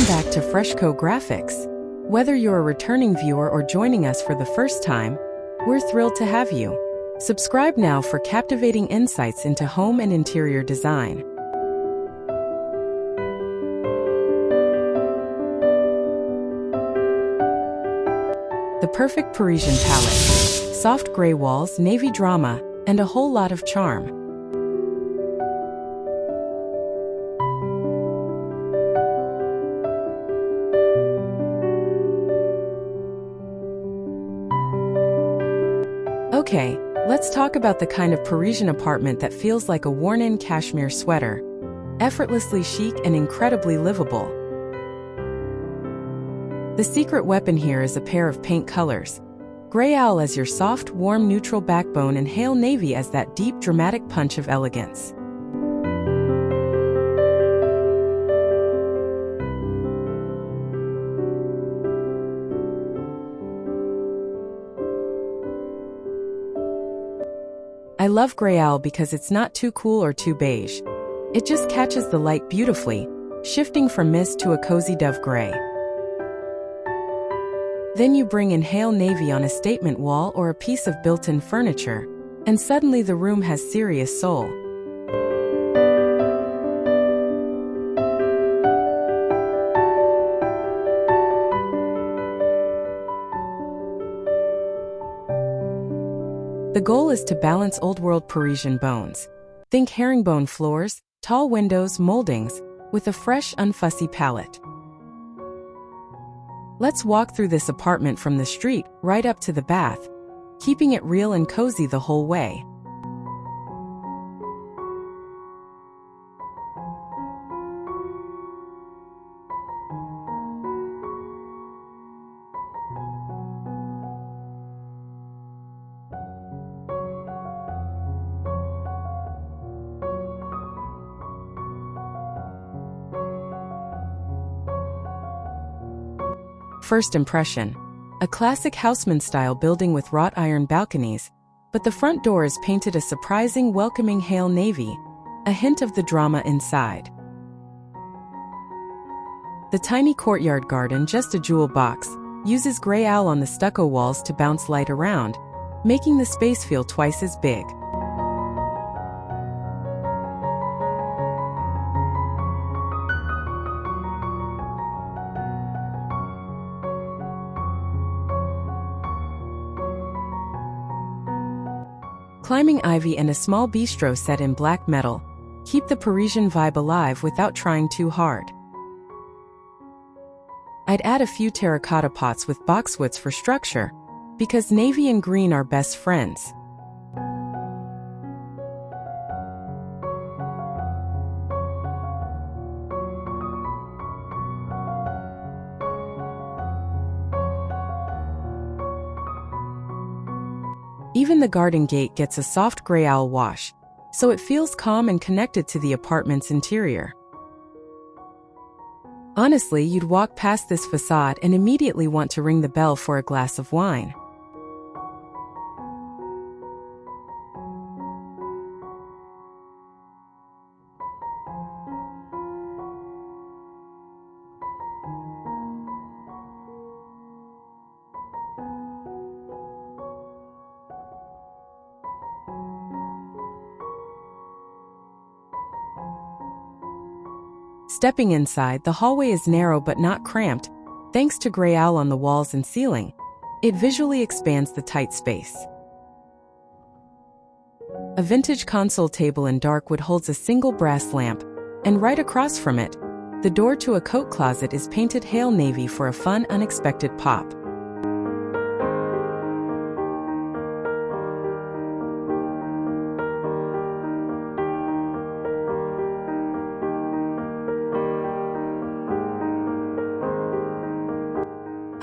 Welcome back to Freshco Graphics. Whether you're a returning viewer or joining us for the first time, we're thrilled to have you. Subscribe now for captivating insights into home and interior design. The perfect Parisian palette. Soft gray walls, navy drama, and a whole lot of charm. Okay, let's talk about the kind of Parisian apartment that feels like a worn-in cashmere sweater. Effortlessly chic and incredibly livable. The secret weapon here is a pair of paint colors. Grey Owl as your soft, warm, neutral backbone and Hale Navy as that deep, dramatic punch of elegance. I love Grey Owl because it's not too cool or too beige. It just catches the light beautifully, shifting from mist to a cozy dove gray. Then you bring in Hale Navy on a statement wall or a piece of built-in furniture, and suddenly the room has serious soul. The goal is to balance old-world Parisian bones. Think herringbone floors, tall windows, moldings, with a fresh, unfussy palette. Let's walk through this apartment from the street right up to the bath, keeping it real and cozy the whole way. First impression. A classic Haussmann-style building with wrought iron balconies, but the front door is painted a surprising, welcoming Hale Navy, a hint of the drama inside. The tiny courtyard garden, just a jewel box, uses Grey Owl on the stucco walls to bounce light around, making the space feel twice as big. Climbing ivy and a small bistro set in black metal keep the Parisian vibe alive without trying too hard. I'd add a few terracotta pots with boxwoods for structure, because navy and green are best friends. Even the garden gate gets a soft Grey Owl wash, so it feels calm and connected to the apartment's interior. Honestly, you'd walk past this facade and immediately want to ring the bell for a glass of wine. Stepping inside, the hallway is narrow but not cramped, thanks to Grey Owl on the walls and ceiling. It visually expands the tight space. A vintage console table in dark wood holds a single brass lamp, and right across from it, the door to a coat closet is painted Hale Navy for a fun, unexpected pop.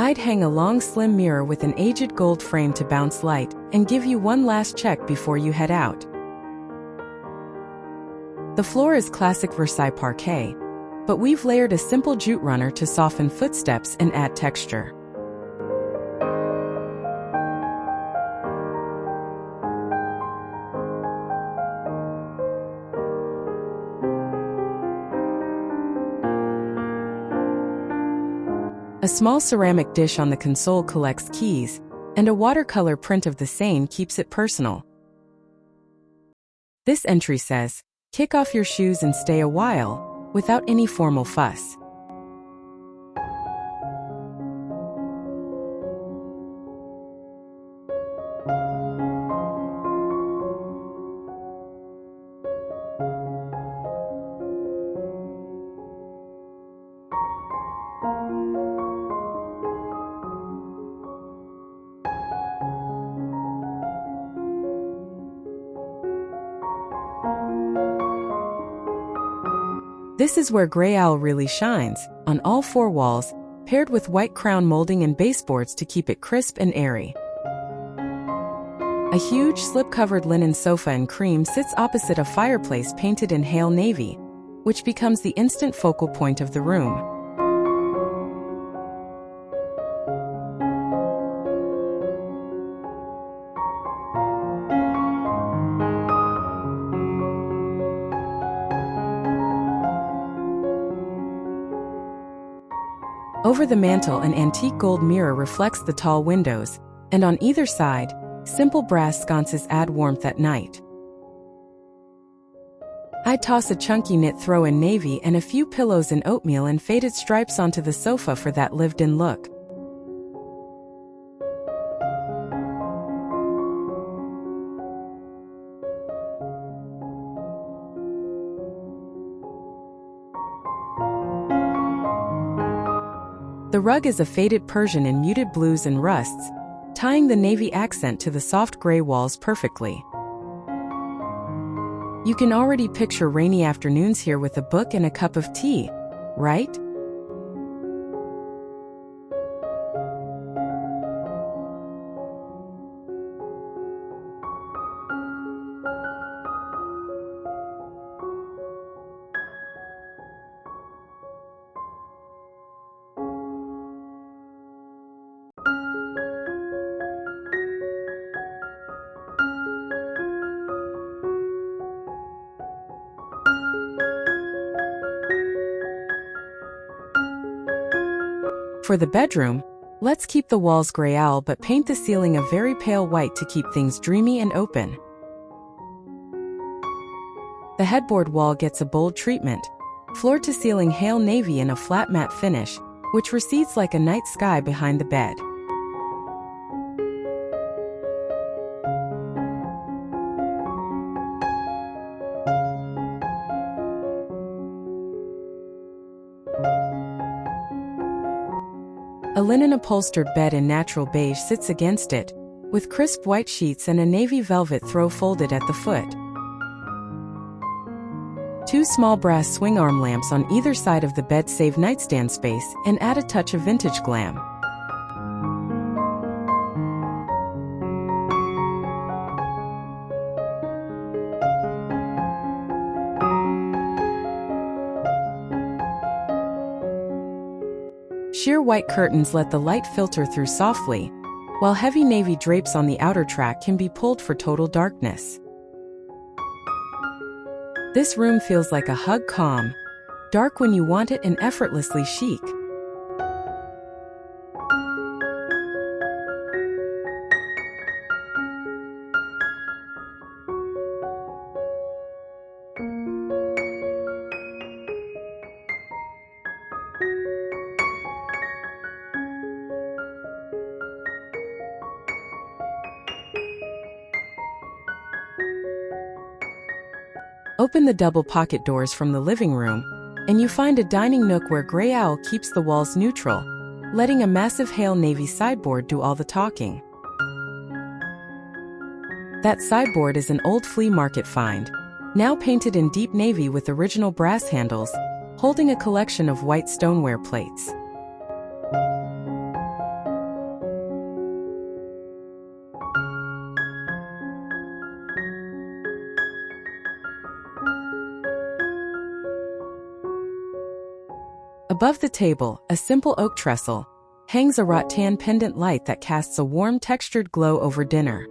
I'd hang a long slim mirror with an aged gold frame to bounce light and give you one last check before you head out. The floor is classic Versailles parquet, but we've layered a simple jute runner to soften footsteps and add texture. A small ceramic dish on the console collects keys, and a watercolor print of the Seine keeps it personal. This entry says, "Kick off your shoes and stay a while," without any formal fuss. This is where Grey Owl really shines, on all four walls, paired with white crown molding and baseboards to keep it crisp and airy. A huge slip-covered linen sofa in cream sits opposite a fireplace painted in Hale Navy, which becomes the instant focal point of the room. Over the mantel, an antique gold mirror reflects the tall windows, and on either side, simple brass sconces add warmth at night. I'd toss a chunky knit throw in navy and a few pillows in oatmeal and faded stripes onto the sofa for that lived-in look. The rug is a faded Persian in muted blues and rusts, tying the navy accent to the soft gray walls perfectly. You can already picture rainy afternoons here with a book and a cup of tea, right? For the bedroom, let's keep the walls Grey Owl but paint the ceiling a very pale white to keep things dreamy and open. The headboard wall gets a bold treatment, floor to ceiling Hale Navy in a flat matte finish, which recedes like a night sky behind the bed. A linen-upholstered bed in natural beige sits against it, with crisp white sheets and a navy velvet throw folded at the foot. Two small brass swing arm lamps on either side of the bed save nightstand space and add a touch of vintage glam. Sheer white curtains let the light filter through softly, while heavy navy drapes on the outer track can be pulled for total darkness. This room feels like a hug, calm, dark when you want it and effortlessly chic. Open the double pocket doors from the living room, and you find a dining nook where Grey Owl keeps the walls neutral, letting a massive Hale Navy sideboard do all the talking. That sideboard is an old flea market find, now painted in deep navy with original brass handles, holding a collection of white stoneware plates. Above the table, a simple oak trestle, hangs a rattan pendant light that casts a warm textured glow over dinner.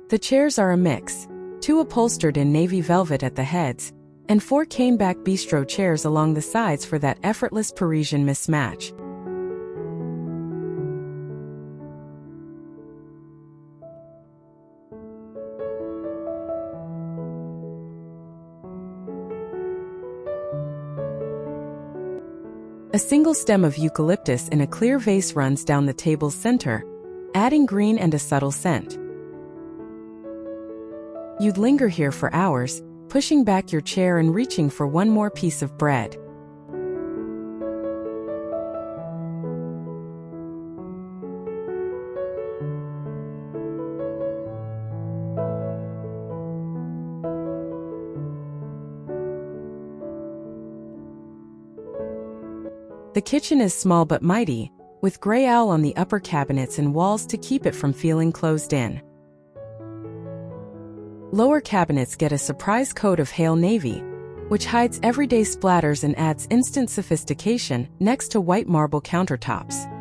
The chairs are a mix, two upholstered in navy velvet at the heads, and 4 caneback bistro chairs along the sides for that effortless Parisian mismatch. A single stem of eucalyptus in a clear vase runs down the table's center, adding green and a subtle scent. You'd linger here for hours, pushing back your chair and reaching for one more piece of bread. The kitchen is small but mighty, with gray owl on the upper cabinets and walls to keep it from feeling closed in. Lower cabinets get a surprise coat of Hale Navy, which hides everyday splatters and adds instant sophistication next to white marble countertops.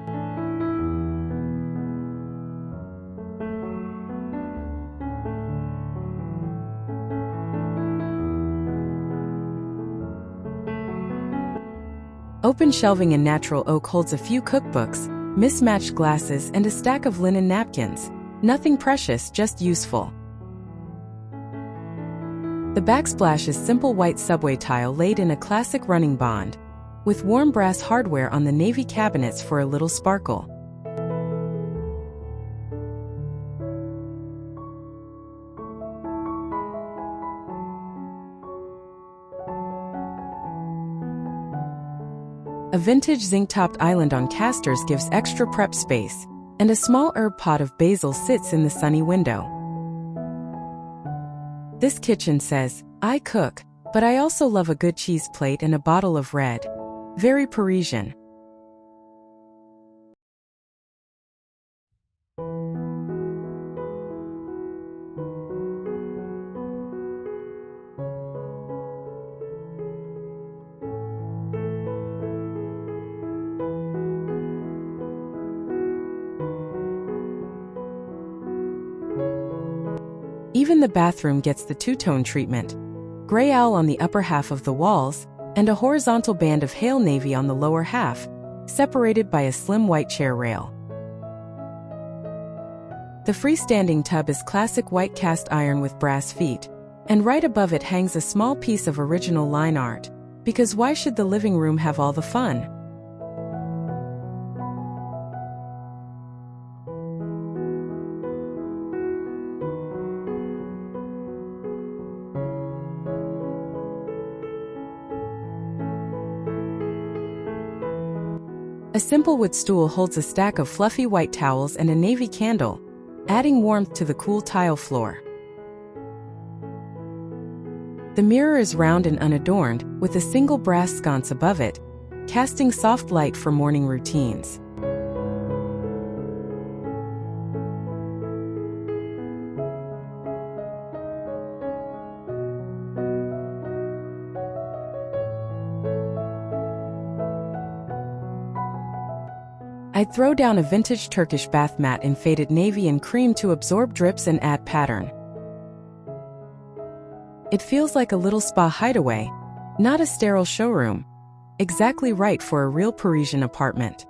Open shelving in natural oak holds a few cookbooks, mismatched glasses, and a stack of linen napkins. Nothing precious, just useful. The backsplash is simple white subway tile laid in a classic running bond, with warm brass hardware on the navy cabinets for a little sparkle. A vintage zinc-topped island on casters gives extra prep space, and a small herb pot of basil sits in the sunny window. This kitchen says, "I cook, but I also love a good cheese plate and a bottle of red." Very Parisian. Even the bathroom gets the two-tone treatment. Gray owl on the upper half of the walls, and a horizontal band of Hale Navy on the lower half, separated by a slim white chair rail. The freestanding tub is classic white cast iron with brass feet, and right above it hangs a small piece of original line art, because why should the living room have all the fun? A simple wood stool holds a stack of fluffy white towels and a navy candle, adding warmth to the cool tile floor. The mirror is round and unadorned, with a single brass sconce above it, casting soft light for morning routines. I'd throw down a vintage Turkish bath mat in faded navy and cream to absorb drips and add pattern. It feels like a little spa hideaway, not a sterile showroom. Exactly right for a real Parisian apartment.